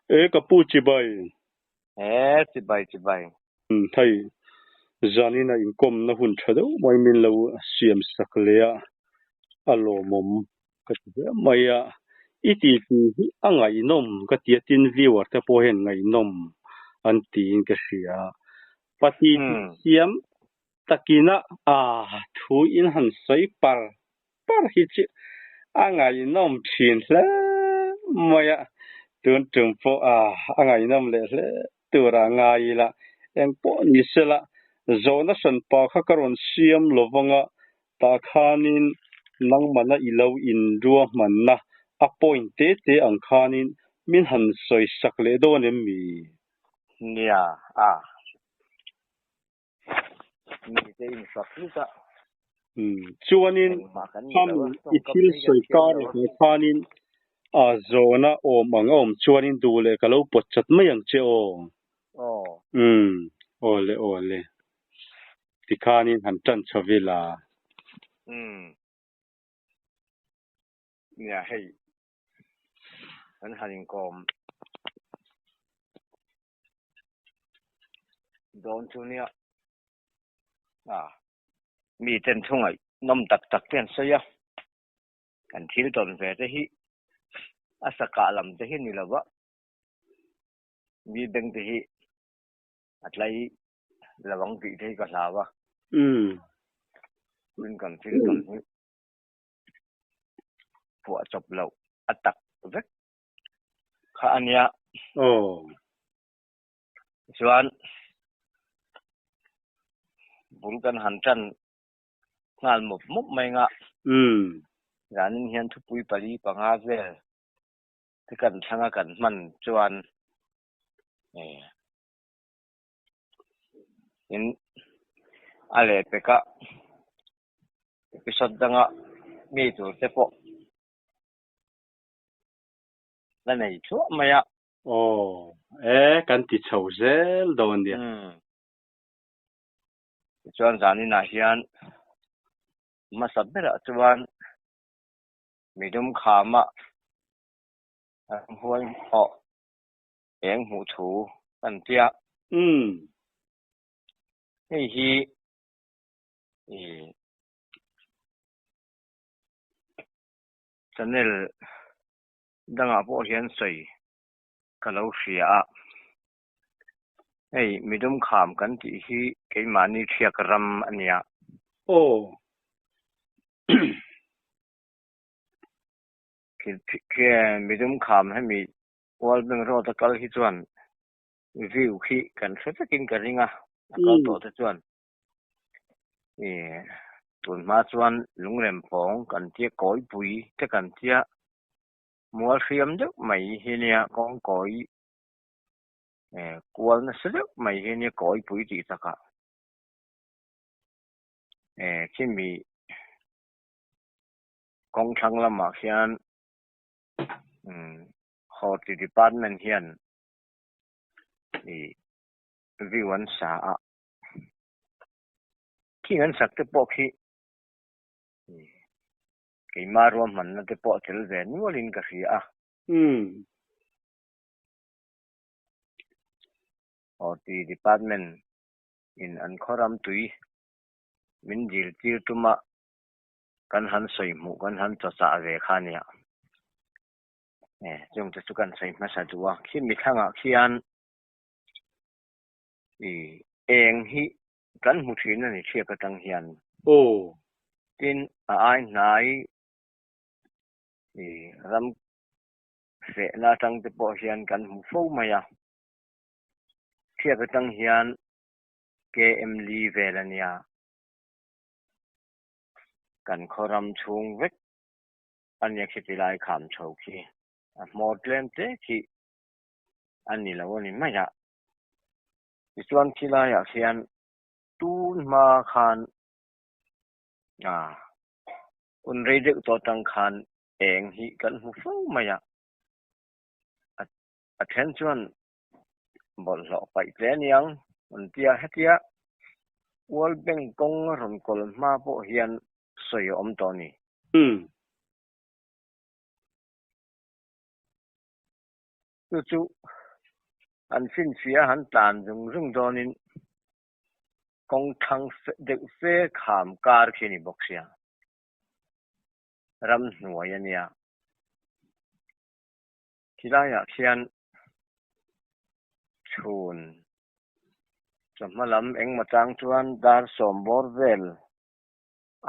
cái pu chỉ bay chỉ bay thay zani na income na hun thado mai min lo siam sakleya alo mom ka mai iti ti anga inom ka tin viewer ta po hen ngai nom an tin ka sia pati siam takina thu in han sai par hi chi anga inom thin la maya tun tum po anga inom le tura ngai la en po ni sela zona san pa kha karon siam lovanga ta khanin nang mana ilo in ruwa manna a point te ang khanin min han soi sakle do ne mi nia mi te in sakluta chuanin ham ithil soi ka re khanin a zona om chuanin dule kalo pochat mayang che o ole tikhanin han tan chavila nia hei an hanin kom don chunia mi ten thungai nom tak ten soya kan thil ton ve te hi asaka lam te hi ni lawa mi beng te hi atlai lawang ti thei ka lawa min kan thil ton hi pu chop lo atak vek kha ania chuan bulkan hantan ngal mop mai nga ranin hian thupui pali panga vel te kan thanga kan man chuan in ale peka episode danga mi tu te po la nei chu maya kan ti chho zel don dia chuan zani na hian masabera chuan midum khama huan eng mu thu kan tia hei hi channel danga po hian sei kalau hria hei midum kham kan ti hi keimani thiak ram ania ki midum kham hemi wal beng ro ta kal hi chuan view khi kan thatakin ka ringa akal to ta chuan tun ma chuan lungrem pong kan tia koi pui te kan tia mual fiam deuh mai hi nia kong koi kual na sedeuh mai hi nia koi pui ti taka kimi kong thang lama hian Horti department hian view an sa khi an sak te po khi keima ruam man na te po thil ve nualin ka hria Horti department in an khoram tui min jil tir tuma kan han soi mu kan han cha ve khania chung te chu kan sei ma sa duwa khi mi thanga khian eng hi kan mu thina ni thia ka tang hian tin ai nai ram se na tang te po hian kan mu fo maya thia ka tang hian KM li velania kan khoram chung vek anya khitilai kham chho khi modlem te khi ani lawani maya chuan khila ya khian tun ma khan un reidek to tang khan eng hi kan hu fo maya athen chuan bol lo pai tle yang un tia hetia wal beng kong ron kol ma po hian soi om to ni chu an fin fia han tan rung donin kong thang de fe kham kar khini boxia ram nuaya kilaya khian chun chamalam eng matang chuan dar som bor vel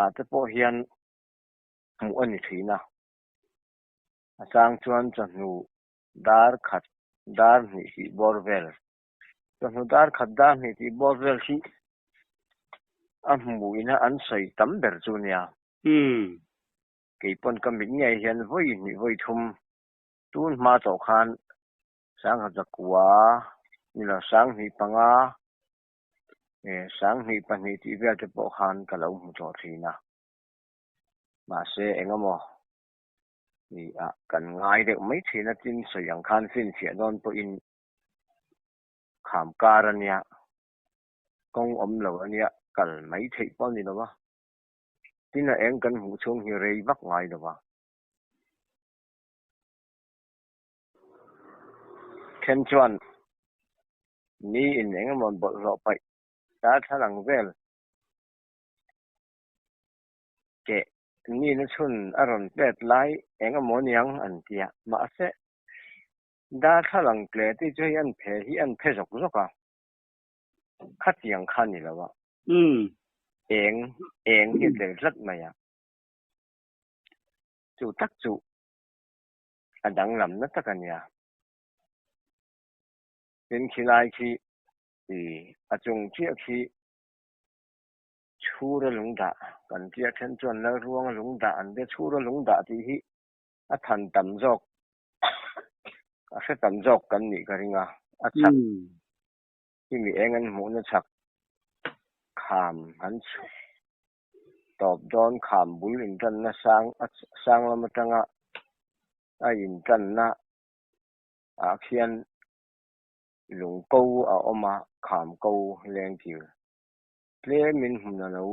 ate po hian mu ani thina atang chuan chanu dar khat dar ni hi bor vel chanu dar khat dar ni hi bor vel hi a muina an sei tam ber chunia keipon kamit ngai hian voi thum tun ma to khan sang zakwa nila sang hi panga sang hi pani ti vel te po khan kalau mu to thina ma se engamo ni a kan ngai de mai thina tin sayang khan fin sia don po in kham karania kong om lo ania kal mai thei po ni lo wa tina eng kan hu chung hi rei vak ngai lo wa ken chuan ni in engamo bol ro pai ta thalang vel ke ni na chun aron pet lai engamo niang an tia ma se da thalang ple ti choi an phe jok ka khát yang khan ni lo wa eng hi tle rat ma ya chu tak chu adang lam na takania tin khilai khi ti achung chia khi chura lung da kan chia then chuan la ruang lung da an de chura lung da ti hi a than tam jok a se tam jok kan ni ka ringa a chak ki mi engan mu na chak kham han chu top don kham bul in tan na sang lam tanga a in tan na a khian lung câu a oma kham câu leng ki ple min hum na lo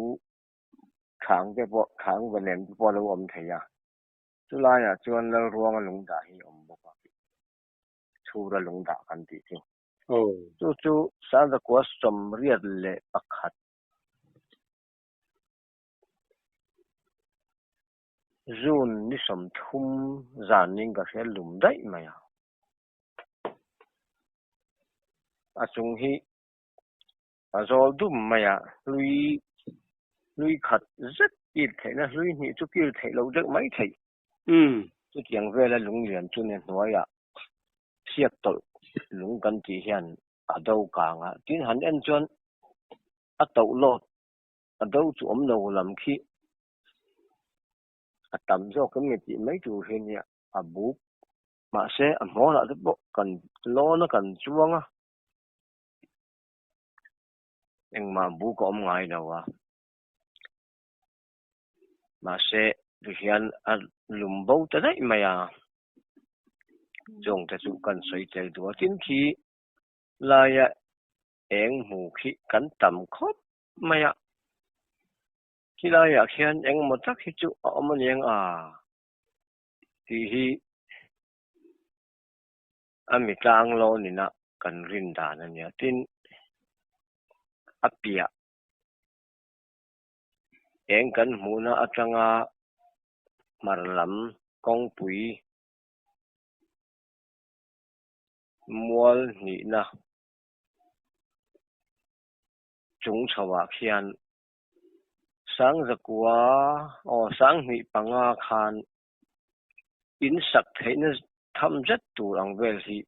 khang te po khang va nem po lo om theya chula ya chuan la ruang lung da hi om bo pa chura lung da kan ti chu chu sa da ko som riat le pakhat zun ni som thum zan ning ka hel lum dai maya achung hi azol dum maya lui khat rất ít thấy là lui ni chu kil thấy lâu rất mấy thấy chu tiang ve la lung lian chu ne noya siat tol lung kan ti hian a do ka nga tin han en chuan a to lot a do chu om lo lam khi a tam zo kan mi ti mai chu hian ya a bu ma se a mo la de bo kan lo na kan chuanga eng ma bu ko om ngai lo wa mà sẽ thực hiện lùm bầu tới đấy mà ya dùng để chụp cần sấy chạy đua tiến khí là ya em mù khí cắn tầm khóc mà ya khi là ya khian em một chắc khi chụp ở một những thì hi anh mi trang lo nè na cần rin đàn nè tin apia em cần mù na atanga marlam kong pui mual ni na chúng chawa khian sang zakwa o sang ni panga khan in sak theina tham rất tu ang vel hi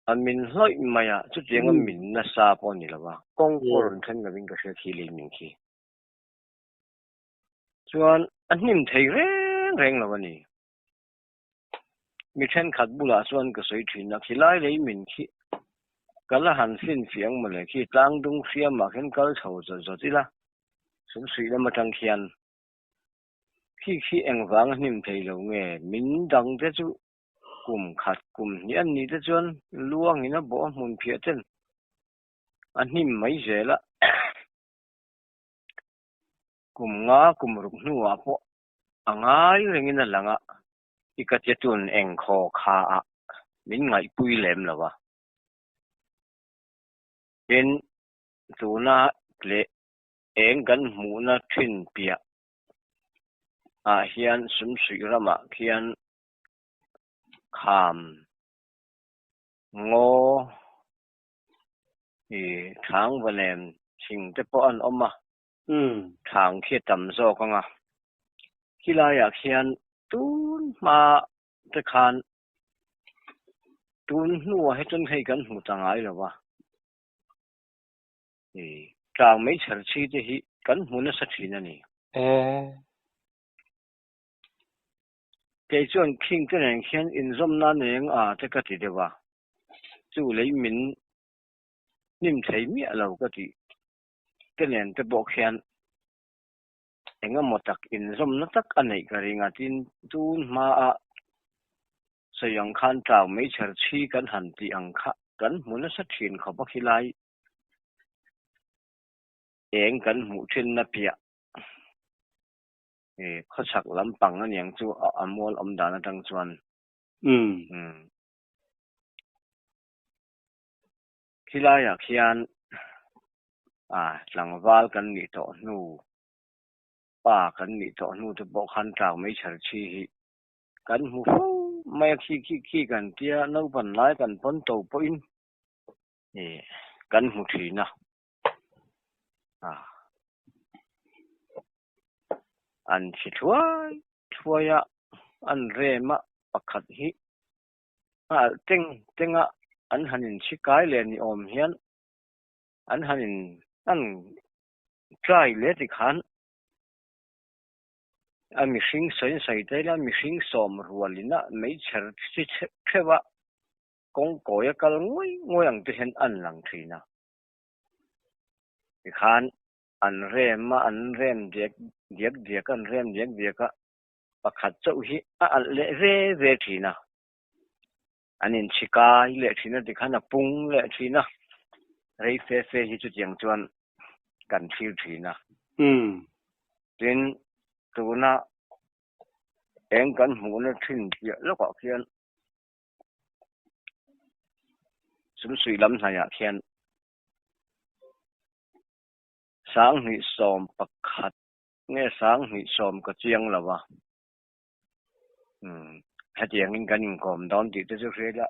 amin hloi maya chu tiang min na sa po ni lawa kong koron than ga wing ka se khi le min khi chuan anim thei reng lawa ni mi then khat bula chuan ka soi thin na khilai le min khi kala han fin fiang ma le khi tlang dung siam ma khen kal chho zo ti la sum sui la ma tang khian khi eng wang nim thei lo nge min dang te chu kum khat kum ni an ni te chuan luang ina bo mun phia ten anim mai zela kum nga kum ruk nu a po angai rengina langa อีกจะจุนเองคอขามินไงปุยเล็มหรอวะเป็นตัวน่าเละเองกันหมูน่าทิ้นเปียเฮียนสมศรีระมะเฮียนขามโง่ทางวันเนมสิ่งที่พออันออกมาทางเขียดต่ำโซกังที่ลายอยากเฮียนตูนมาจะคานตูนนัวให้จนให้กันหูต่างไงหรอวะจางไม่เฉยชีจะฮิกันหูน่าสักทีนั่นนี่แต่จนคิงก็ยังเขียนอินซอมนั่นเองจะก็ติดเดียวว่าจู่เลยมินนิ่มใช้เมียเราก็ติก็เนี่ยจะบอกเขียนเองก็หมดตักอินซอมนั่นตักอันไหนก็เรื่องที่ตูนมาสยองคันจางไม่เฉยชีกันหันตีอังคะกันหูน่าสักทีเขาบอกขี้ไลเองกันหูทิ้นนับเปียเขาฉักลำปังนั่นอย่างจู่อมวลอมดานตั้งส่วนขี้ไลอยากเขียนหลังวาลกันนี่ต่อนู่ป้ากันนี่ต่อนู่จะบอกคันจางไม่เฉยชีกันหูไม่ขี้กันเตี้ยนู้ปันไล่กันพ้นตัวพ้นกันหูทีนะอันชิทัวอันเรมะปักขัดฮิเต็งอันหันินชิกายเลนี่อมเฮียนอันหันินอันใจเลติขันมีสิ่งใส่ใจแล้วมีสิ่งสมรัวลินะไม่เชื่อเชื่อว่ากงโกยกัลงวยอังที่เห็นอันหลังทีนะที่ขันอันเรมะอันเรมเดียกอันเรมเดียกปักขัดเจ้าฮิอันเละทีนะอันนี้ชิกายเละทีนะที่ขันปุงเละทีนะเรย์เฟฮิจุดยังจวนกันฟิวทีนะเป็นตัวน่ะเองกันหูน่ะทิ้งเยอะแล้วก็เขียนสมศรีลำหายเขียนสังหิสอมปักขัดเนี่ยสังหิสอมก็เจียงแล้ววะถ้าเจียงกันยิ่งกลมตอนที่จะเสียละ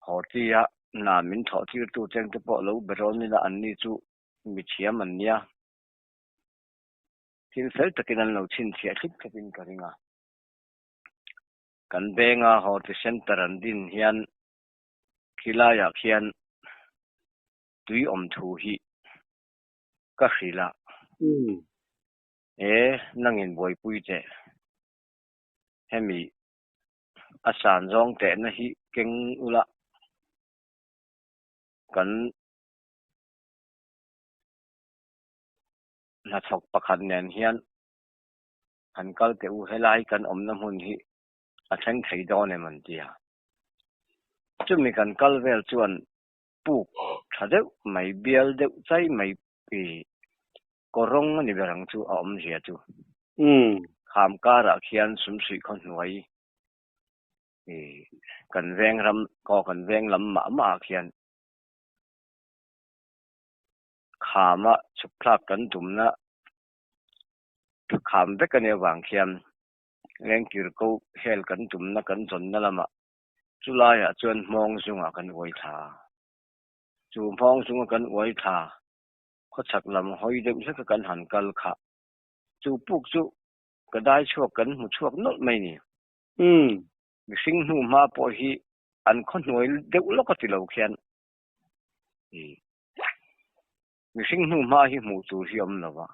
หอที่น้ามินถอดที่ตัวเจงจะปล่อยแล้วเบรอนนี่ละอันนี้จู่มีเชียมันเนี่ยที่เสร็จตะกี้นั้นเราชินเสียคิดกันกันริงกันเบงหอที่เซนเตอร์อันดินเฮียนขี้ลายเขียนตุยทูฮีก็ขี้ละนั่งอินบอยปุยเจให้มีอาสานจงแต่นะฮีเก่งอุละกันนัดสกประคันเนียนเฮียนหันก็เกี่ยวให้ไล่กันน้ำหุ่นฮีอาเซงไทยดอนเนี่ยมันเดียจุดมีกันกัลเวลจวนปุกถ้าเดี๋ยวไม่เบียลเดี๋ยวใจไม่ก็ร้องนี่เบรังจู่เสียจู่ข้ามการเขียนสมศรีคนหน่วยกันแวงรำก็กันแวงลำมาเขียนข้ามชุบพลักกันตุ่มนะข้ามไปกันเนี่ยวางเขียนแรงกิรกูเฮลกันตุ่มนะกันจนนั่นละมาจุลายจวนมองสูงกันไว้ท่าจู่มองสูงกันไว้ท่าเขาฉักลำหอยเด็กสักกันหันกัลขะจู่ปุกจู่ก็ได้ช่วกันหมดช่วงนั่นไม่นี่มีสิ่งหูมาพอฮีอันคนหน่วยเด็กล็อกติเราเขียนมีสิ่งหูมาฮีหมูตัวที่อมละวะ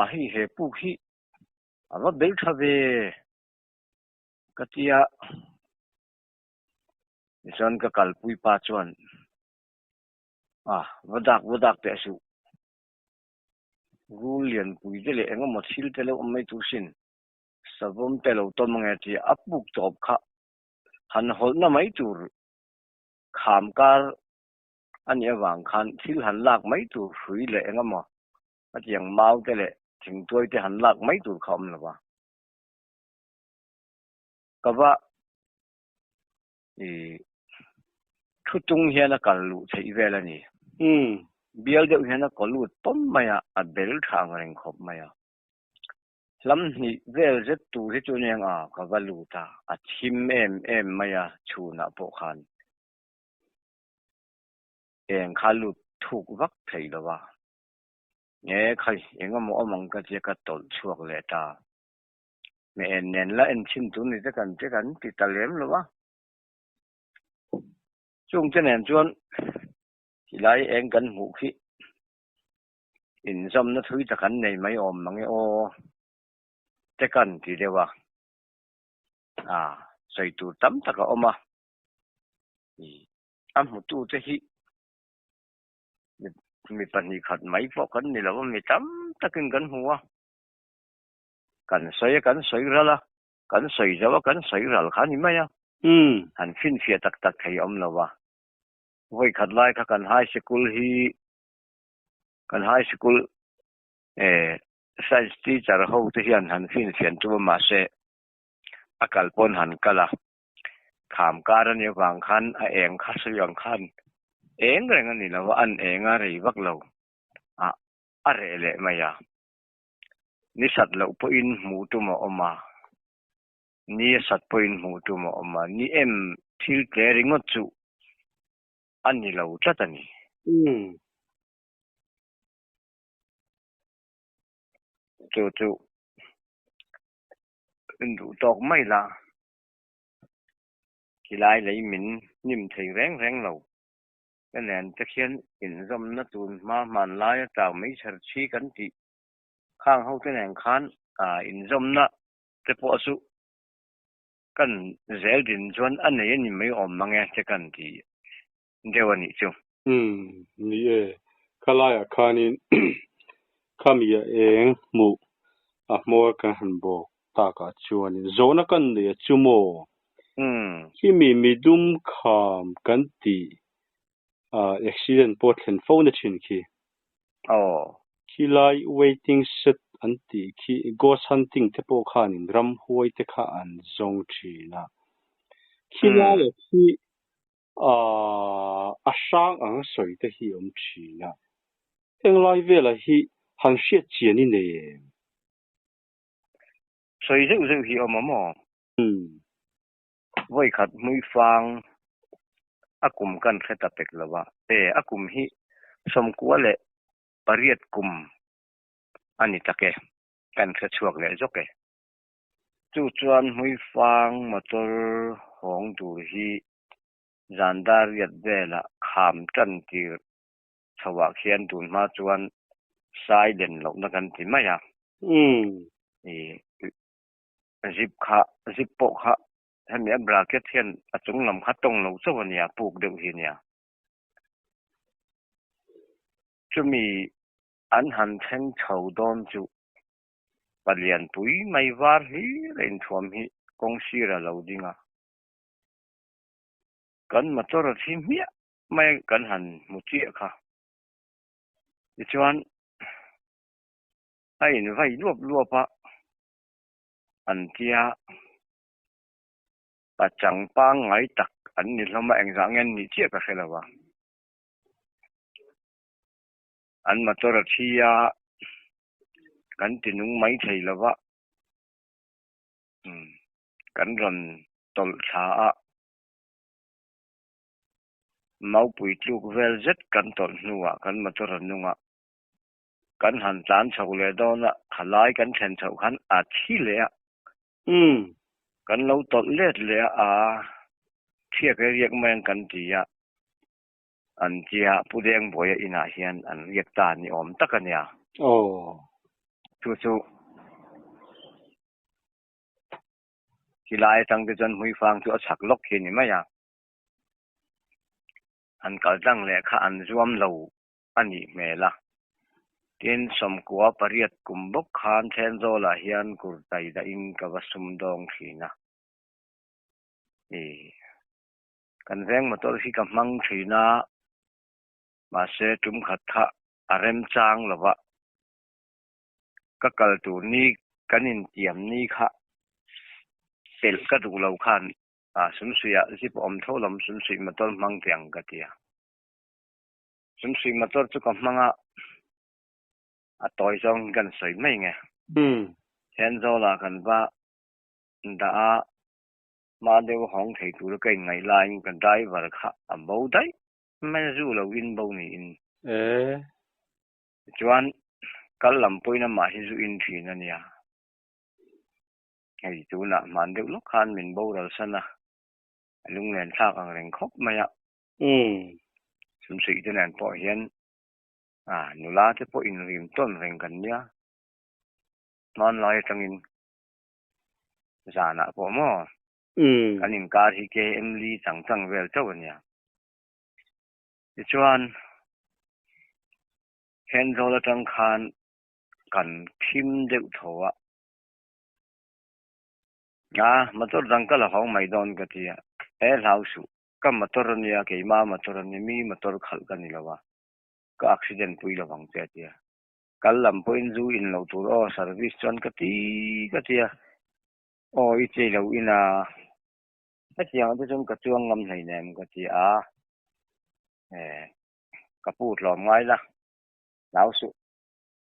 ฮีเฮปุกฮีว่าเบลทเวกติยาจนก็กัลปุยปาจวนวดักเตะสูรูเลียนปุยเจเลเองก็หมดสิลเตเลอไม่ตุสินสบมเตลอตัวมังเอที่อับบุกจบค่ะหันหดน่ะไม่ตูรขามการอันนี้วางคันสิลหันลากไม่ตูรหุยเลยเองก็หมดอย่างเมาเตเล ถึงตัวที่หันหลักไม่ถูกคำหรอวะก็ว่าทุจงเฮียนักลูใช้เวลานี่เบียร์เดียวเฮียนักลูต้นไม่อะเบลทางเร่งขบไม่อะลำนี้เวลจะตูที่จุนยังก็ว่าลูตาชิมไม่อะชูนับพวกขันขาลูถูกวักไทยหรอวะเนี่ยใครก็มองก็จะกระตุ้นช่วงเลยตาไม่เน้นละชิมตัวนี้จะกันติดตะเลี้ยมหรอวะช่วงจะเน้นจวนที่ไรกันหูขี้อินซ้ำนั่นถือจะกันในไม่อมมั้งโอจะกันที่เดียวว่าใส่ตัวตั้มตะก็ออกมาหูตู้จะฮิมีปัญหาขัดไม่พอกันนี่แหละว่ามีตั้มตะกันหัวกันใส่ระละกันใส่จะว่ากันใส่ระละขันนี่ไหมหันฟินเฟียตักให้อมแล้วว่าไว้ขัดไล่กันไฮสคูลฮีกันไฮสคูลscience teacher เขาที่เรียนหันฟินเฟียนตัวมาเสอากาศปนหันกะละขามการเนี่ยบางคันข้าศึกอย่างคันเรื่องนี้แล้วว่าอะไรวักเราอะไรเลยไม่ยานิสัตเราพูดหมูตัวมาออกมานี่สัตว์พูดหมูตัวมาออกมานี่ที่เกลิงจุอันนี้เราจัดนี่จู่ดูตอกไม่ละกี่ลายเลยมินนิ่มถึงแรงเราก็แนนจะเขียนอินซอมนัตูนมามันลายจากไม่เชื่อชี้กันที่ข้างเขาจะแนนคันอินซอมนะจะพอสุกันเซลดินชวนอันนี้นี่ไม่อมมังเงจะกันที่เดี๋ยวนี้จู่นี่ข้าลายคันินข้ามีหมู่มัวกันหันบอกตากาชวนโซนกันเนี่ยจู่โมที่มีดุมขามกันที่accident ปวดเห็นโฟนชินคีที่ไล่ waiting set อันที่ที่ ghost hunting เทปโอขานินรำห้วยเทขาอันจงชีนะที่ไล่ที่ช่างอังสวยเทหิอมชีนะเอ็งไล่เวลาที่หันเสียเจียนี่เนี่ยสวยจะหิอมมั้งไว้ขัดมือฟังอากุมกันแค่ตะเป็กละวะอากุมฮิสมควรเลยปริยัติกุมอันนี้ตะเกกันแค่ช่วงเลยจกเกจู่จวนมือฟังมาตัวของดูฮิจันดารียดเวละขามกันที่สวะเขียนดูมาจวนสายเด่นหลงนักันที่ไม่ยังซิปโปะให้มีบราเกตเทียนจงลำคัดตรงเราสักวันนี้ปลูกเดือดทีเนี่ยจะมีอันหันแทงเฉาดอนจุปเลียนปุยไม่วาร์ฮีเรนทวมฮีกงชีระเราดิงะกันมาตัวทีเมียไม่กันหันมุจิค่ะดิฉันไอ้หนูไปรวบปะอันที่ปัจจังปังไงตักอันนี้เรามาเองสังเงินนี่เจี๊ยบกันแค่ละวะอันมาตัวที่กันที่นุ่งไม่ใช่ละวะกันรอนตลชาเมาปุยลูกเวลเจ็ดกันตลนัวกันมาตัวนัวกันหันจานเฉาเลยโดนขลายกันเช่นเฉาขันอาชีเลยกันเราตลเล็ดเลยเที่ยกเรียกแมงกันที่อันที่ผู้เลี้ยงบ่อยอินาเฮียนอันเรียกตานี่อมตะกันเนี่ยจู่ที่ลายตั้งแต่จนมือฟังตัวฉักล็อกเห็นไหมอันก็ตั้งแหละข้าอันรวมเราอันนี้แม่ละเดินสมกัวปริยัติกุมบกขานเทนโซลาเฮียนกุรไตได้อิงกับวสุมดองขีนะกันแรงมาตัวที่กับมังขีนะมาเสจุมขัดทะอารมจางละวะก ka kal tu ni kanin tiam ni kha tel ka du lo khan sum suya zip om tholam sum sui motor mang tiang ka tia sum sui motor chu ka manga toy jong gan soi mai nge hen zo la kan ba da ma deu hong thei tu cái ngày lai kan driver kha bo dai men zu lo in bo ni in chuan kal lam poina ma hi zu in thin ania hei tu na man deu lo khan min bo ral sana lung len thak ang reng khop maya sum sui te nan po hian nula te po in rim ton reng kan nia non lai tangin zana po mo kanin kar hi ke em li chang chang vel to ania chuan hen zo la tang khan kan phim deuh thowa motor dang kala hong mai don ka tia lau su ka motor nia ke ma motor ni mi motor khal kan ni lawa ka accident pui la wang che tia kal lam point zu in lo tur o service chon ka tia o I che lo ina ta chiang te chon ka chuang ngam nei nem ka tia ka put lom ngai la lau su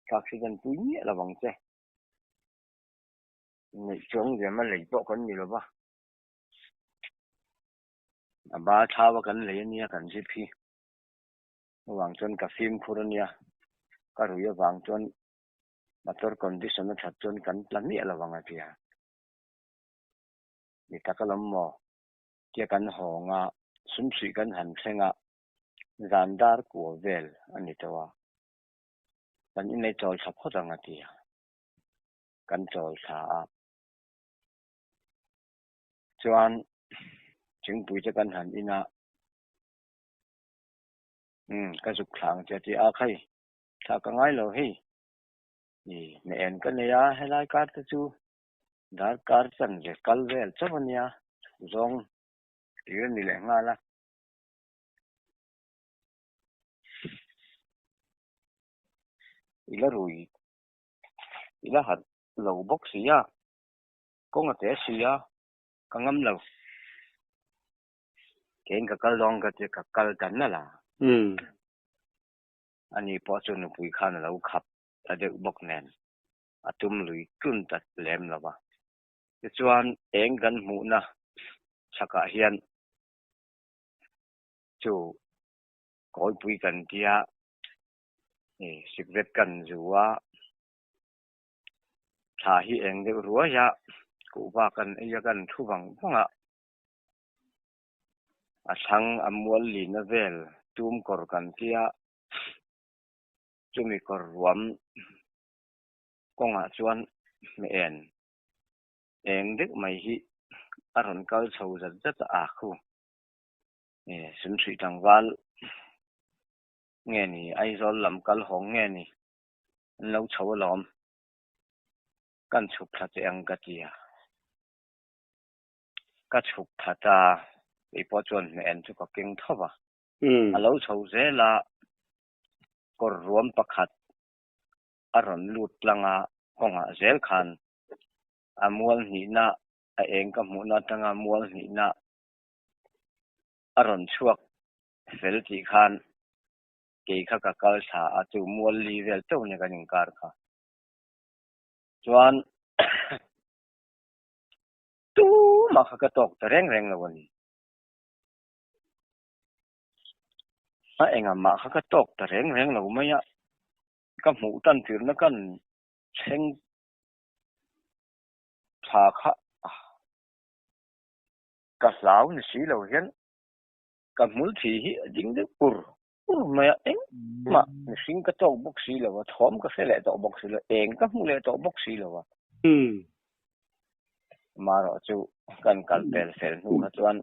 ka accident pui ni la wang che ni chong je ma lei po kon ni lo ba ba tha wa kan le ni kan ji phi wang chon ka film khurania ka ru ya wang chon motor condition na that chon kan plan ni la wang atia ni takalam mo kia kan honga sum sui kan han thenga zandar ko vel ani tawa kan in nei tol thap khotang atia kan tol tha chuan ching pui che kan han ina ka zuk thlang che ti a khai tha ka ngai lo hi ni me en kan ya helai kar te chu dar kar chan je kal vel chavania zong tiga ni le nga la ila rui ila hat lo box ya ko nga te sia ka ngam lo ken ka kal dong ka te ka kal tan na la ani po chu nu pui khan lo khap ta de bok nen atum lui tun tat lem lawa ti chuan eng kan mu na chaka hian chu koi pui kan tia sikret kan zuwa tha hi eng de ruwa ya ku ba kan ya kan thu bang phanga asang amwal li na vel tum kor kan tia chumi kor ruam konga chuan me en eng dek mai hi aron kal chho zat zat a khu sim sui tang wal nge ni ai zol lam kal hong nge ni lo chho lom kan chuk tha che ang ka tia ka chuk tha ta ei po chuan me en chu ka king thowa alo chho ze la kor ruam pakhat aron lut langa konga zel khan amwal ni na a eng ka mu na tanga mual ni na aron chuak fel ti khan ke kha ka kal tha a chu mual li vel to ne kan kar kha chuan tu ma kha ka tok reng reng lo ni a enga ma kha ka tok reng reng lo mai ya ka mu tan tir na kan cheng tha kha ka lau ni si lo hian ka mul thi hi ding de pur maya eng ma ni sing ka tok bok si lo wa thom ka se le tok bok si lo eng ka mu le tok bok si lo wa ma ro chu kan kal tel fel nu kha chuan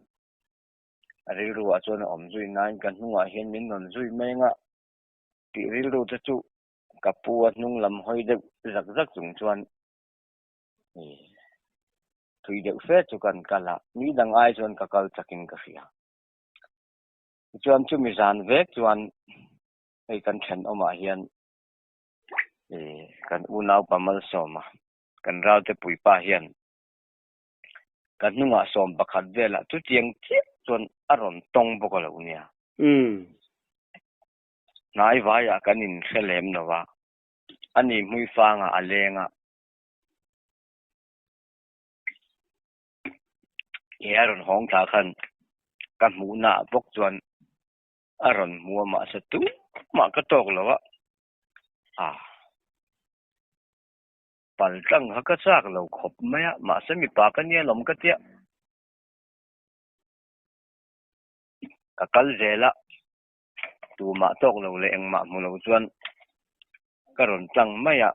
ril ru a chuan om zui nine kan hnunga hian min non zui menga ti ril ru te chu ka pu a hnung lam hoi de zak zak chung chuan thui de fe chu kan kala ni dang ai chuan ka kal chaking ka sia chuan chu mi zan vek chuan ei kan then oma hian kan unau pamal soma kan raute pui pa hian kan nunga som pakhat vela tu tiang chiat chon aron tong bokala unia nai vaya kan in khelem nowa ani mui fanga alenga aron hong tha khan kan mu na bok chuan aron mua ma sa tu ma ka tok lawa pal tang ha ka chak lo khop maya ma sa mi pa kan ya lom ka tia ka kal zela tu ma tok lo le eng ma mu lo chuan karon tang maya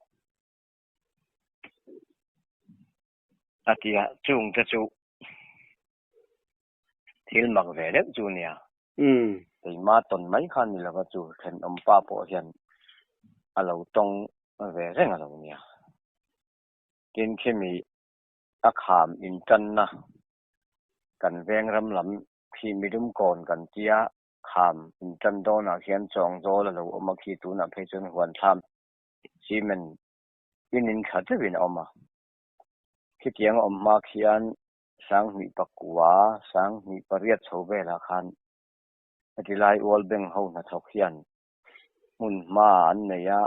atia chung ta chu thil mak ve le chu nia ei ma ton mai khan ni lawa chu then om pa po hian alo tong ve reng alo nia kin khemi akham in tan na kan veng ram lam khi midum kon kan tia kham in tan do na hian chong do la lo oma khi tu na phei chun huan tham chimen in khatwin oma khi tiang om ma khian sang mi pakwa sang mi pariat chobe la khan atilai wal beng ho na thok hian mun ma an ne ya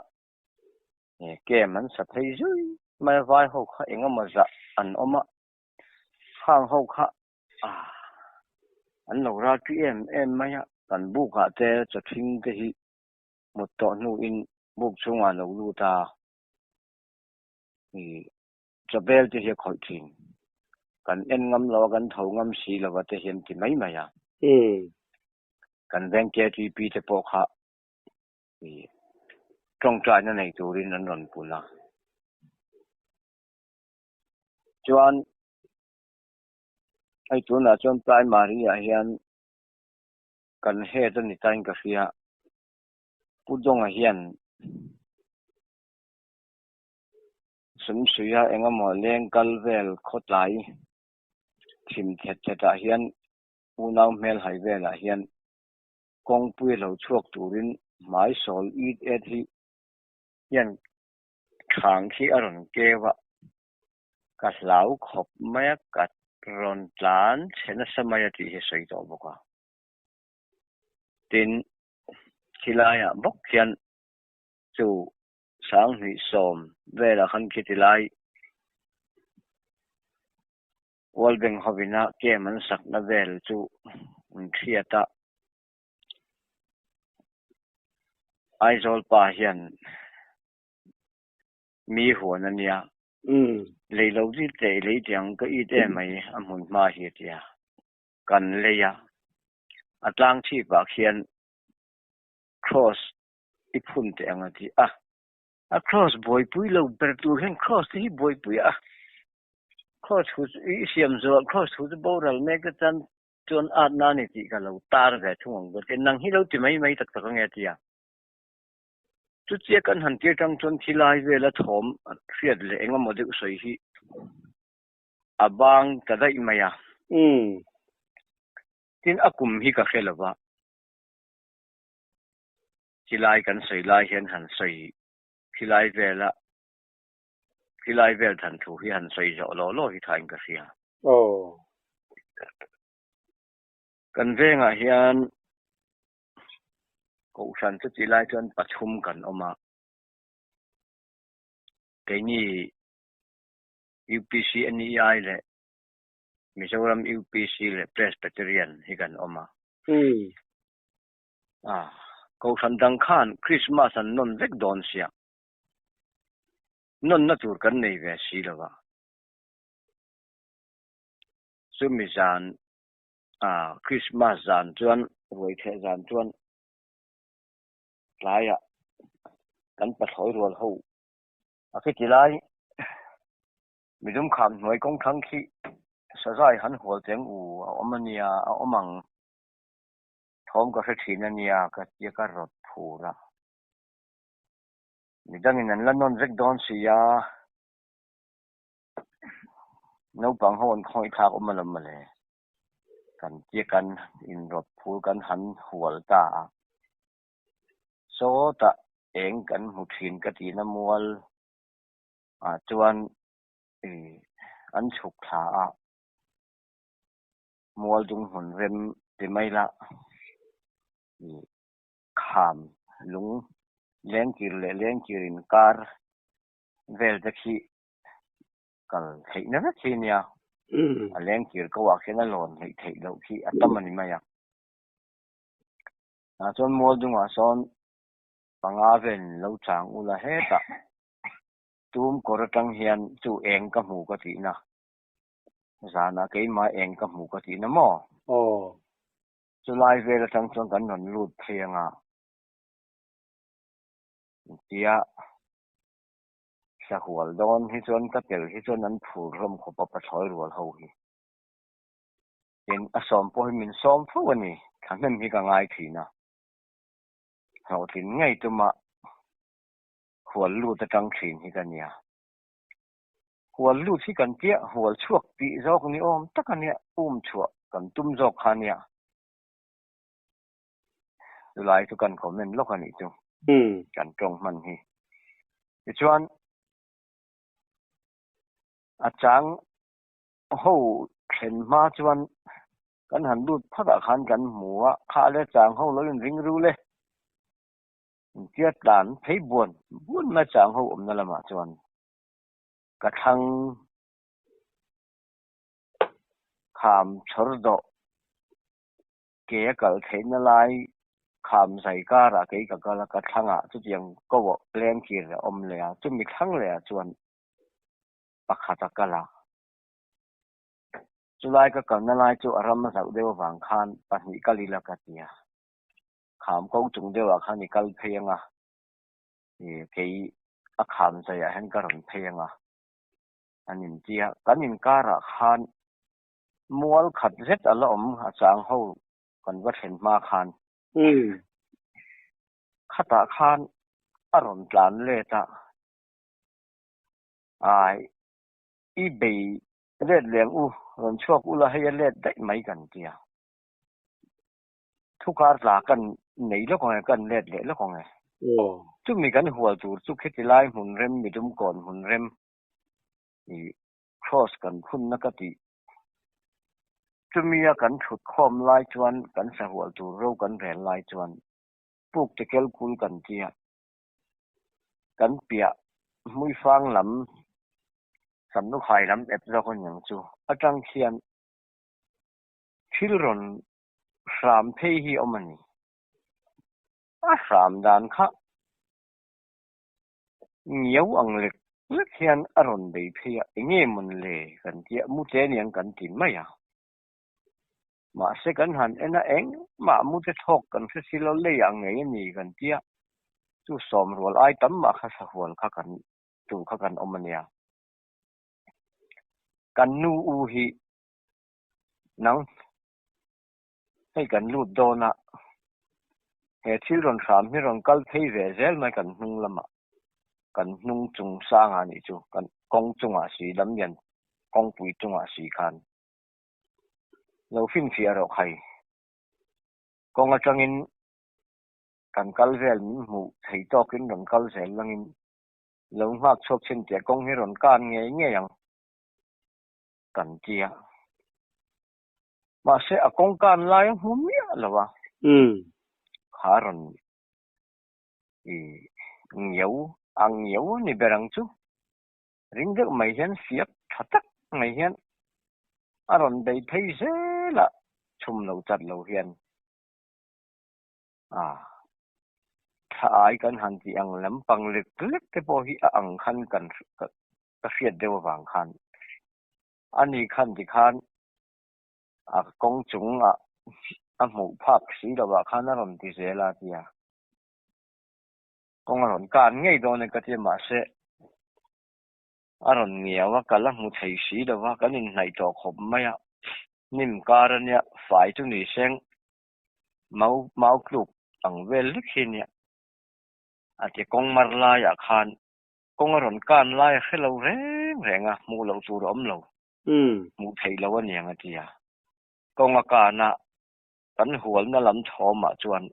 ke man sa phei zui mai vai ho kha enga ma za an oma khang ho kha an lo ra ti em maya kan bu ka te chathing te hi một tổ nu in buk chunga lo lu ta chabel te hi khoi thin kan en ngam lo kan tho ngam si lo wa te hian ti mai maya kan veng ke ti pi te po kha trong trai na nei turin an ron pula chuan ai tu na chuan primary a hian kan he ta ni tain ka ria pudong a hian sum suya engamo leng kalvel khotlai thim thet theta hian unau mel haivela hian kongpui lo chuak turin mai sol it et hi hian khang khi aron kewa kaslau khop maya kat ron tlan chena samaya ti he sei to boka tin khilaya bok hian chu sang ni som vela khan khitilai walbeng hobina ke man sak na vel chu thiata aizol pa hian mi huan ania leilo ji te lei tiang ka i te mai amun ma hi tia kan leya atlang chi ba khian cross iphun te angati a cross boy pui lo per tu hen cross hi boy pui cross hu i siam zo cross hu bo ral me ka chan chon at na ni ti ka lo tar ve thung go te nang hi lo ti mai tak tak nge tia chu che kan han ti tang chon thilai ve la thom fiat le engam mo de soi hi abang kadai maya tin akum hi ka khelawa thilai kan sei lai hian han sei thilai vel than thu hi han sei zo lo hi thain ka sia kan venga hian ko san chu tilai chuan pachum kan oma keini UPC ani ai le Mizoram UPC le Presbyterian hi kan oma ko san dang khan Christmas an non vek don sia non na tur kan nei ve si lawa sumizan Christmas zan chuan roi the zan chuan laya kan pathoi rol ho akitilai midum kham noi kong thang khi sajai han hol teng u omania omang thom ka thina ka tia ka rot phura midangin an lanon vek don sia no pang hon khoi thak omalam male kan tia kan in rot phur kan han hual ta so ta eng kan mu thin ka ti na mual chuan an chuk thla a mual dung hun rem ti mai la kham lung lengkir le lengkirin kar vel te khi kal thei na na thi nia a lengkir ko wa khena lon thei lo khi atamani maya chuan mual dung a son panga ven lo chang ula heta tum koratang hian chu eng ka mu ka ti na zana keima eng ka mu ka ti na mo chulai vel tang chuan kan non lut thlenga tia sa hual don hi chuan ka tel hi chuan an phur rom khopa pathoi rual ho hi in asom po min som fu ani thanem hi ka ngai thina ho tin ngai tuma hual lu ta tang thin hi ka nia hual lu thi kan tia hual chuak pi jok ni om takania chua kan tum jok khania lai tu kan comment lok ani chu kan tong man hi chuan achang ho khen ma chuan kan han lut phaka khan kan muwa kha le chang ho lo ring ru le tiat dan thei buồn na chang ho om na lama chuan ka thang kham chhor do ke kal theina lai kham sai ka ra ke ka kala ka thanga chu tiang ko wo leng kir om le a chu mi thang le a chuan pakhata kala chulai ka kan na lai chu aram na sau dewa wang khan pahni kalila ka tia kham ko chung dewa khan ni kal phenga ke a kham sai a hen ka ron phenga anin tia kanin kara khan mual khat zet ala om a chang ho kan va then ma khan khata khan aron tlan le ta ai i be red leng u ron chuak u la hay let dai mai kan tia thu kar la kan nei lo ko kan let le lo ko nge chu mi kan hual tur chu kheti lai mun rem mi dum kon mun rem i cross kan khun na ka ti chu mi ya kan thut khom lai chuan kan sa hual tur ro kan rel lai chuan puk te kel kul kan tia kan pia mui fang lam sam nu khai lam ep zo kon yang chu atang khian thil ron ram phei hi omani a ram dan kha nhiều ang lek hian aron dei phia enge mun le kan tia mu te niang kan tin maya ma se kan han ena eng ma mu te thok kan se silo le yang nge ni kan tia chu som rol ai tam ma kha sa hol kha kan tu kha kan omania kan nu u hi nang hay kan lut dona he thil ron ram hi ron kal thei ve zel mai kan hnung lama kan hnung chung sang ani chu kan kong chunga si lam yan kong pui chunga si khan lo fin fi aro khai kong atangin kan kal vel mu thei to kin ron kal zel langin lo hak chok chen te kong hi ron kan nge yang kan tia ma se a kong kan lai hum ya lawa kharon nhiều ni berang chu ring deuh mai hian siap thatak mai hian aron dei thei zela chum lo chat lo hian tha ai kan han ti ang lam pang lek te po hi a ang khan kan ka fiat dewa wang khan ani khan ti khan a kong chung a mu phak si lo wa khan aron ti zela tia kong aron kan ngei do ne ka ti ma se aron ngiawa kala mu thei si lo wa kanin nai to khop maya nim karania fai tu ni seng mau kluk ang vel likhinia ati kong marla ya khan kong aron kan lai khelo renga mu lo tur om lo mu thei lo aniang atia kong akana kan hual na lam thoma chuan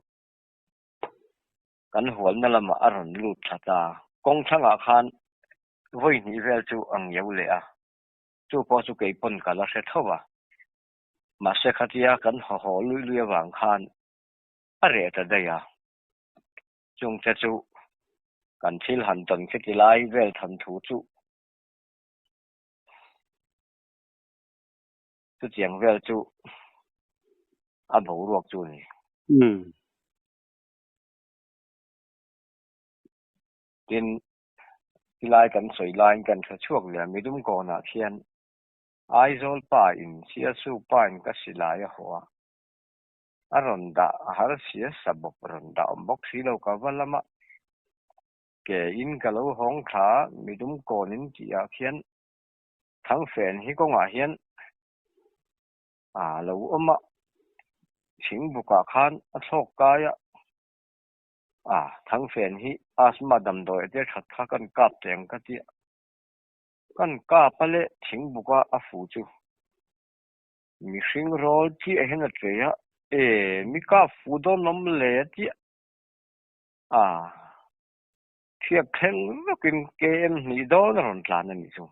kan hual na lama aron lut thata kong thanga khan voi ni vel chu ang yeu le a chu po chu ke pon kala se thowa ma se khatia kan ho lui lui wang khan are ta daya chung cha chu kan thil han ton ke tilai vel than thu chu chu chiang vel chu a bo ruak chu ni tin tilai kan soi line kan tha chuak le mi dum ko na khian aizol pa in sia su pa in ka silai a hoa aronda har sia sabok ronda ombok silo ka walama ke in kalo hong tha mi dum ko nin ti a khian thang fen hi ko nga hian lo oma thing buka khan a thok kaya thang fen hi asma dam doi te that kha kan kap teng ka ti kan ka pale thing buka a fu chu mi hring rol ti a hen a treya mi ka fu do nom le ti thiak theng kin kem ni do ron tlan ani chu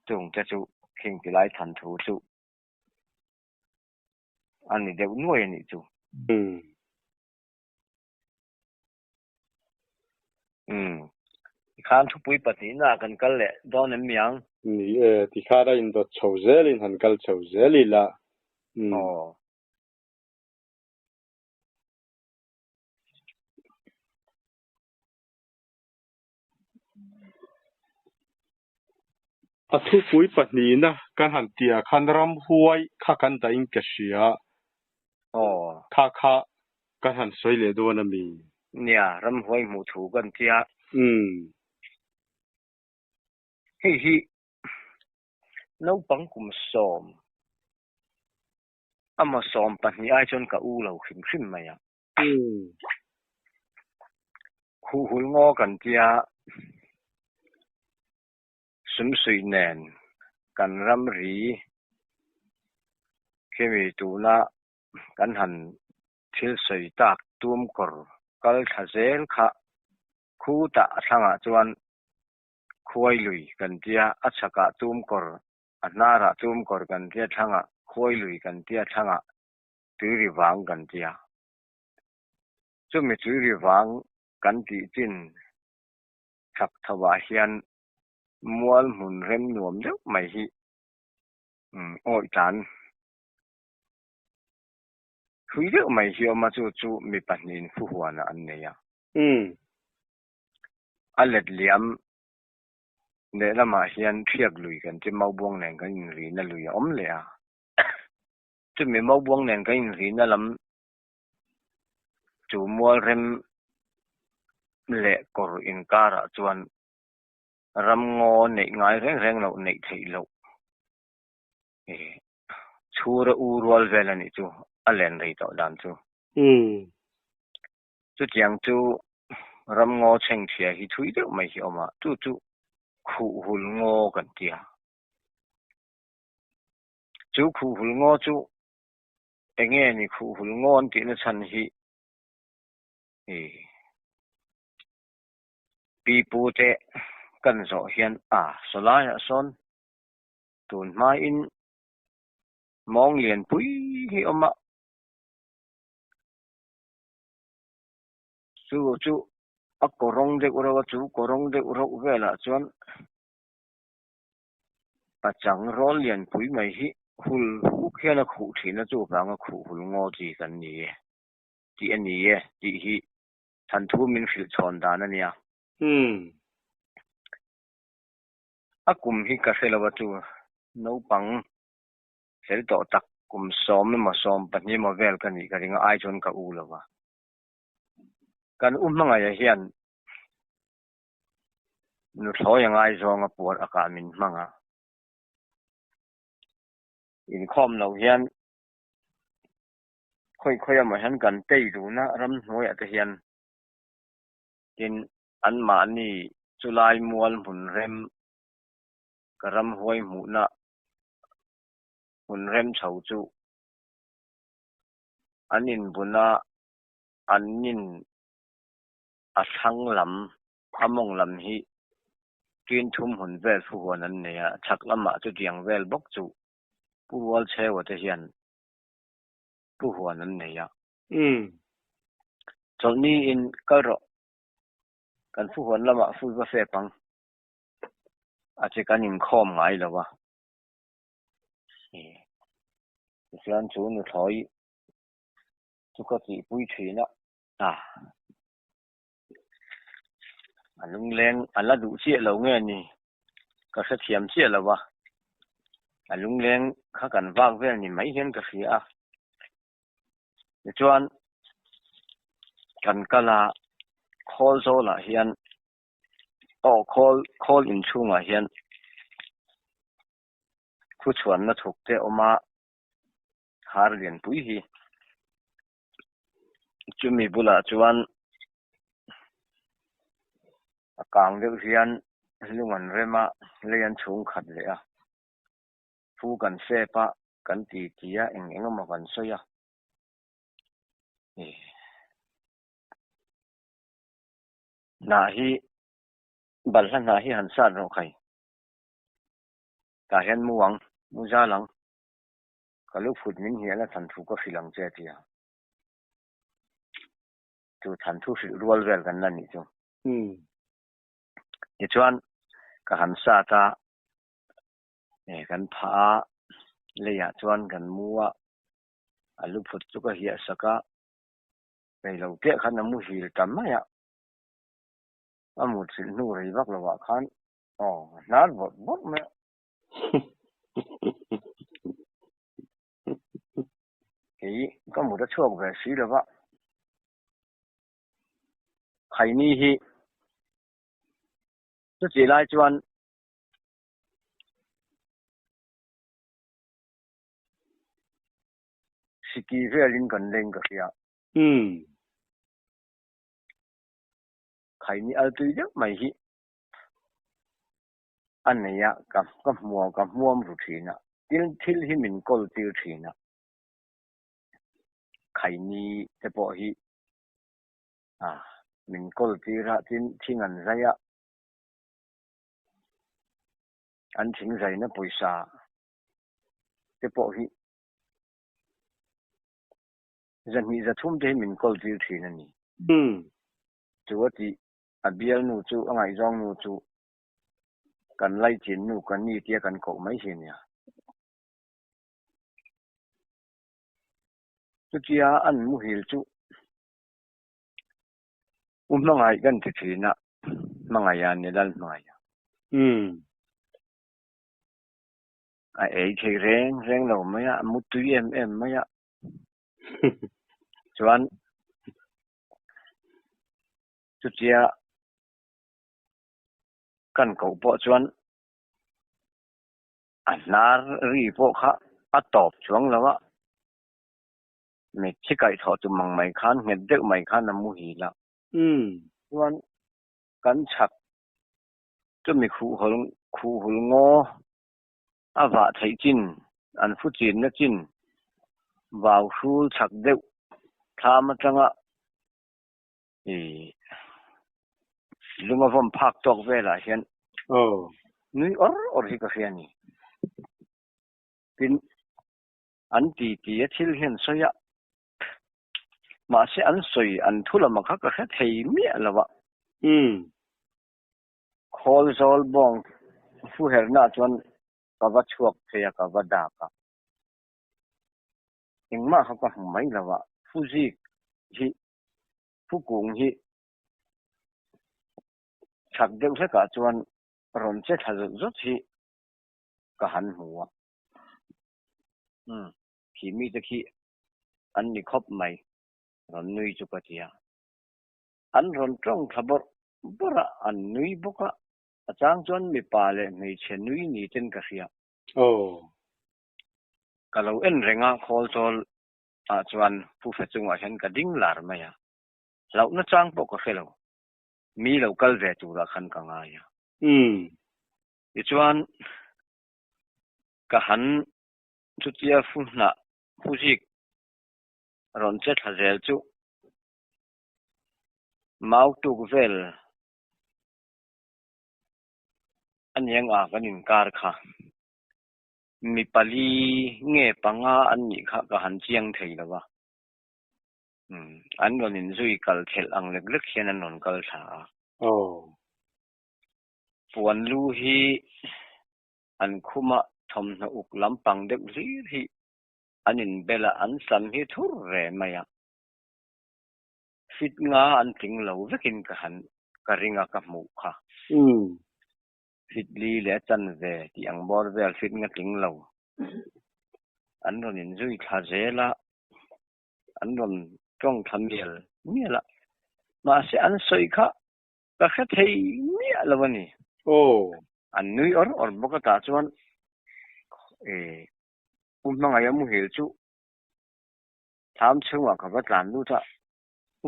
chung cha chu king ti lai than thu chu ani deu nuai ani chu khan thu pui pati na kan kal le don em yang ni ti khara in dot chauzel in han kal chauzel ila a thu pui pati na kan han tia khan ram huai kha kan ta in ka sia kha kan han soi le do na mi nia ram huai mu thu kan tia hi no pang kum som ama som pahni ai chon ka u lo khim maya khu hul ngo kan tia sum sui nen kan ram ri khemi tu na kan han thil soi tak tum kor kal thazel kha khu ta thanga chuan khuai lui kan tia achaka tum kor anara tum kor kan tia thanga khuai lui kan tia thanga tui wang kan tia chumi tui wang kan ti tin thak thawa hian mual mun rem nuam deuh mai hi oi tan hui deuh mai hi oma chu mi pahnin fu huana an neya alet liam ne lama hian thiak lui kan ti mau buang nen kan ri na lui om le a chu mi mau buang nen kan ri na lam chu mual rem le kor in kara chuan ram ngo nei ngai reng lo nei thei lo chura u rol velani chu alen rei to dan chu chu tiang chu ram ngo cheng thia hi thui deuh mai hi oma chu khu hul ngo kan tia chu khu hul ngo chu enge ni khu hul ngo an ti na chan hi pi pu te kan zo hian solaya son tun mai in mong lian pui hi oma chu a korong de urawa chu korong de uro vela chuan a chang rol lian pui mai hi hul hu khiana khu thina chu banga khu hul ngo chi kan ni ti ani ye ti hi than thu min fil chon dan ania akum hi ka selawa chu no pang sel to tak kum som ma som pani ma vel kan ni ka ringa ai chon ka u lawa kan manga ya hian nu thoyang ai zonga por aka min manga in khom lo hian khoi ma han kan tei du na ram noi ata hian tin an ma ni chulai mual mun rem karam hoi mu na mun rem chho chu anin buna อันนินอัชังลำอมงลำฮีกินทุ่มหุ่นเวลผู้หัวนั้นเนี่ยชักละมาจุดยังเวลบกจูผู้วัลเชวะเทียนผู้หัวนั้นเนี่ยจนนี้อินก็รอกันผู้หัวละมาผู้ว่าเสพังอาจจะกันอินข้อมไงแล้ววะเสียนจูนถอยทุกทีปุ้ยชีนะอันลุงเล้งอันละดูเชี่ยเราเงี้ยนี่ก็เสียมเชี่ยแล้ววะอันลุงเล้งข้ากันว่างเว้นนี่ไม่เห็นก็เสียจวนกันกะลาคอลโซละเฮียนคอลอินชูงะเฮียนผู้ชวนนะถูกเตะออกมาหาเรียนปุ้ยฮีจุมีบุละจวนกลางเดือนเฮียนลุงอันเรมาเรียนชงขัดเลยผู้กันเสพะกันตีเองมากันสยนาฮีบัลลังนาฮีหันซาดเราใครกาเห็นมัวงมุจาลังก็ลูกฟุดมินเฮียแล้วทันทุกก็ฟิลังเจตีจูทันทุกรัวเวลกันนั่นนี่จูอีจวนก็หันซาตากันพาเลยจวนกันมัวลูกฟุดทุกก็เฮียสักไปเราเตะขันน้ำมูหิลจำไหมมุดสินูรีบักละวะขันนั่นบดไหมก็มุดจะช่วยแบบสีละวะใครนี่ฮีจะจีไลจวนสกีเรียลินกันเล่งก็เสียใครนี่เอาตัวเยอะไม่ฮีอันนี้กับมัวมรูทีนะทิลฮีมินกอลติลทีนะใครนี่จะบอกฮีมินกอลติระทิ้งอันไรอันทิ้งใจนะปุยซาจะบอกฮีจะมีจะทุ่มเทมินกอลติลทีนั่นนี่จูว่าที่เบียร์นูจูอะไรจองนูจูกันไล่จินนูกันนี่เตี้ยกันกบไม่ใช่เนี่ยจุดที่อันมุหิลจูมังไงกันที่นะมังไงยันเนี่ยดันมังไงที่แรงเราไม่มุตุยไม่ชวนจุดที่กันกบชวนอันนารีพวกเขาตอบช่วงแล้วว่าไม่ใช่ไก่ทอดจุมังไม่คันเห็ดเด็กไม่คันน้ำมูหิละชวนกันฉักจะมีคู่หลงว่าไทยจินอันฟุจินนะจินว่าวฟูฉักเด็กทำมาจังลุงว่าผมพักตกเวลาเห็นนี่ที่กาแฟนี่เป็นอันตีที่เห็นสยะมาเสียอันสวยอันทุลมาคักก็แค่เทียมเนี่ยละวะคอลโซลบองฟูเฮร์น่าจวนกับว่าชวกเทียกับว่าดาบยังมาเขาก็ไม่ละวะฟูจิฮิฟูกุงฮิฉักเด็กเสียกับจวนรอนเจ็ดหัดจุดฮิก็หันหัวขีมีตะขีอันนี้ครบไหมรอนนุยจุกเทียอันรอนตรงขบบบระอันนุยบุกะอาจารย์จวนมีปาเลมีเชนุยนี่เต็นกระเสียก็เราเอ็นเร่งคอลโซลจวนผู้เฟจุงว่าฉันก็ดิ้งลาร์ไม่เราหน้าจ้างปกติเรามีเราเกลเวตูระคันกังไงอีจวนก็หันจุดที่ฟูน่ะผู้ชิกรอนเจ็ดหัดเจลจู mau tu vel an yang a kanin kar kha mi pali nge panga an ni kha ka han chiang thei lawa an ronin zui kal thel ang lek lek hian an non kal tha puan lu hi an khuma thom na uk lampang deuh ri hi anin bela an sam hi thur re maya fit nga an ting lo vekin ka han ka ringa ka mu kha fit li le chan ve ti ang bor vel fit nga ting lo an ronin zui kha zela an ron tong thamel miela ma se an soi kha ka kha thei mia lawani an nui or boka ta chuan mangai amu hil chu tham chunga ka ba tlan lu ta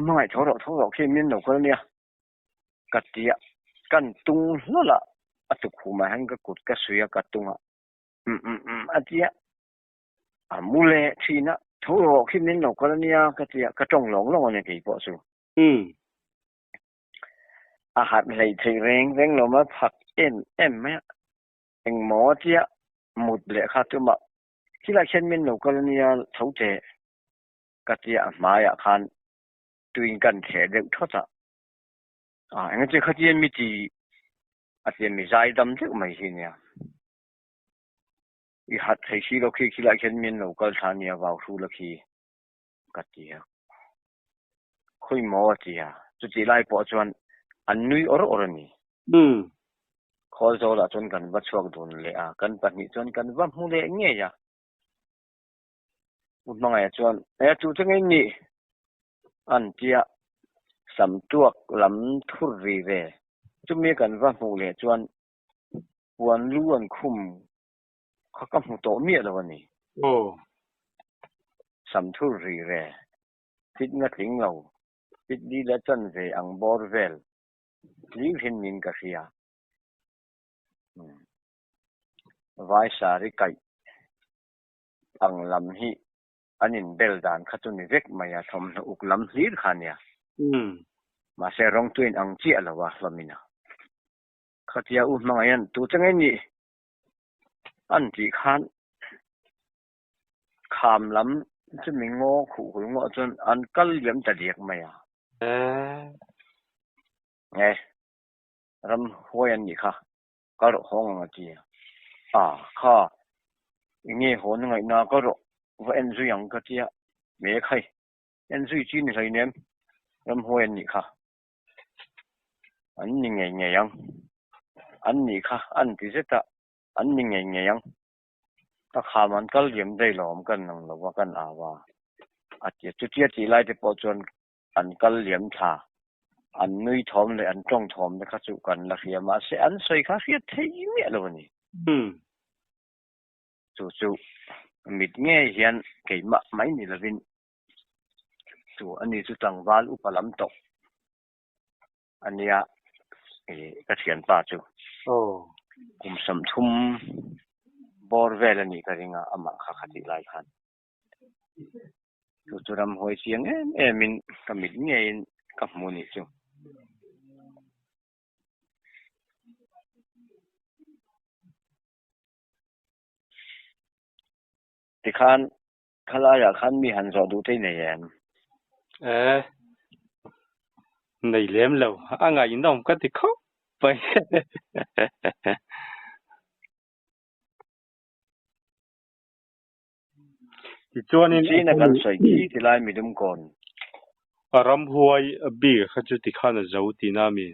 mangai thoro ke min lo kol nia katia kan tung lola atu khuma hang ka kut ka suya ka tunga atia amule thina thoro ke min lo kol nia katia ka tong long ne ki po su a hat lei thei reng lo ma phak em ma eng mo tia mut le kha tu ma kila chen min lo kol nia thote katia maya khan tuin kan the de thota anh chơi khách yên mi chỉ tiền mi dài đâm chứ mày gì nhỉ? I hạt thấy khi lo khi lại khen miên lâu cái thằng nhà vào su là khi cái gì à? Khơi mò gì à? Chú chỉ lại bỏ chuan anh nuôi ở nè. Khó cho là chuan cần bắt chuộc đồn lệ à? Cần bắt nhị chuan cần bắt mua lệ nghe ya? Một ngày chuan, chú chắc nghe nhỉ? Anh chia sắm tuộc lắm thur gì về. Chú mi cần bắt mua lệ chuan buồn luôn khumเขาก็หูโตเมียแล้ววันนี้สัมทุรีเร่ฟิตงัดลิงเราฟิตดีและจันเวอังบอร์เวลลิงเห็นมินกะเสียไว้สาริไกอังลำฮีอันนินเบลดานขัตุนิเวกมายาทอมอุกลำลีดขันเนี่ยมาเสรองตัวอังเจียแล้ววะลามินะขัดยามังยันตัวจังไงนี่อันที่ขันขามล้ำจะมีงอขู่งอจนอันกัลยมจะเรียกไหมอ่ะไงรำหัวยันนี่ค่ะก็รห้องอะไรจีค่ะอย่างงี้หัวนึงไงน่าก็รว่าเอ็นซุยังก็จีไม่ใครเอ็นซุจีนใส่เนี่ยรำหัวยันนี่ค่ะอันนี้ไงยังอันนี้ค่ะอันที่เสร็จอันนี้ไงยังถ้าขามันก็เลี้ยงได้หลอมกันนั่งหรือว่ากันว่าอาจจะจุดที่ไล่จะปอจนอันก็เลี้ยงชาอันนุ้ยทอมเลยอันจ้องทอมนะครับจุกันลักเสียมาเสียอันใส่ข้าเสียเที่ยเนี่ยแล้ววันนี้จู่มิดเงี้ยเห็นเกี่ยมาไม่นี่ละวินจู่อันนี้จุดต่างวาลอุปลัมตกอันนี้กระเทียนป่าจู่กุมสมทุมบอร์เวลนี่ก็เรียกอามาข้าขัดไล่ขันจู่รำหอยเสียงมินก็มิดเงี้ยกับมูนี่จู่ที่ขันขลายขันมีหันจอดูที่ไหนในเลี้ยมเราอ่างไงน้องก็ติดเข้าไปจวนนี่นักการใส่ที่ที่ไล่มีดุมก่อนรำหัวบีเขาจะติดขันจะอุตินามี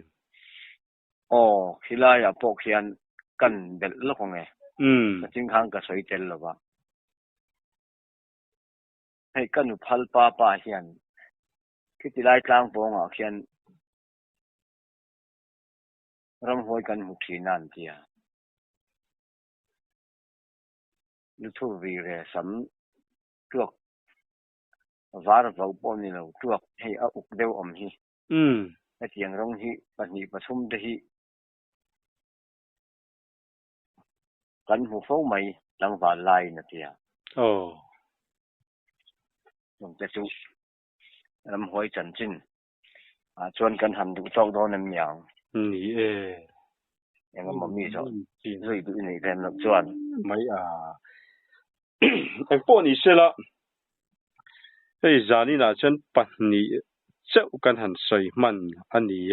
ที่ไล่พวกเขียนกันเด็ดลูกไงจริงข้างก็ใส่เจลหรอวะให้กันอุพัลป้าเขียนที่ไล่กลางปงเขียนรำหัวกันหุบสีนั่นเดียลุทุรีเรสัมตัววาร์วปนี่เราตัวให้อุกเดียวฮีให้เตียงร้องฮีปัจจุบันทุ่มเดฮีกันหูฟ้าไม่ลังวาลายนะเดียลงจะจุรำหัวจันจิน ชวนกันหันดูเจ้าโดนน้ำยาง นี่ยังก็มีสอน瑞ดูนี่เต็มหลักชวนไม่ไอ้พวกนี้เสร็จละไอ้จานี่นะฉันปันนี้เจ้ากันหันใส่มันอันนี้